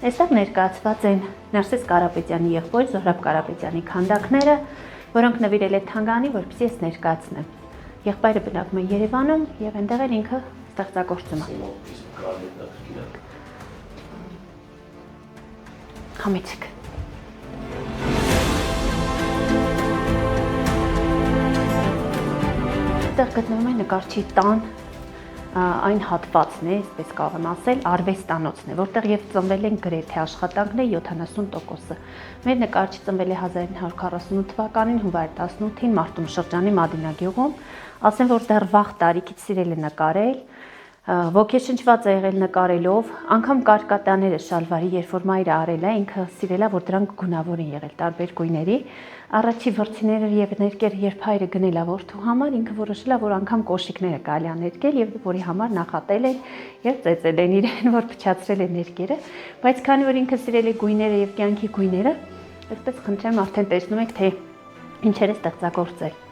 Այստեղ ներկայացված են Նարսես Կարապետյանի եղբոր Զոհրաբ Կարապետյանի քանդակները, որոնք նվիրել է Թանգարանի, որպեսզի ես ներկայացնեմ։ Եղբայրը բնակվում է Երևանում եւ այնտեղ էլ ինքը ստեղծագործում է։ Համեցեք։ Այստեղ գտնվում է նկարչի տան այն հատվածն է, այսպես կարող եմ ասել, արվեստանոցն է, որտեղ եւ ծնվել են գրեթե աշխատանքների 70%-ը։ Մեր նկարչի ծնվել է 1948 թվականին հունվարի 18-ին Մարտունու շրջանի Մադինագյուղում, ասեմ, որ դեռ վաղ տարիքից սիրել է նկարել, ոգեշնչված է եղել նկարելով, անգամ կարկատաները շալվարի, երբ որ մայրը արել է, ինքը սիրել է, որ դրանք գունավոր են եղել տարբեր գույների։ Առաջի վրձիները եւ ներկերը, երբ հայրը գնել է որդու համար, ինքը որոշել է, որ անգամ կոշիկները կարելի է ներկել եւ որի համար նախատել են եւ ծեծել են իրեն, որ փչացրել է ներկերը, բայց քանի որ ինքը սիրել է գույները եւ կյանքի գույները, այսպես խնդրեմ արդեն տեսնում եք, թե ինչեր է ստեղծագործել։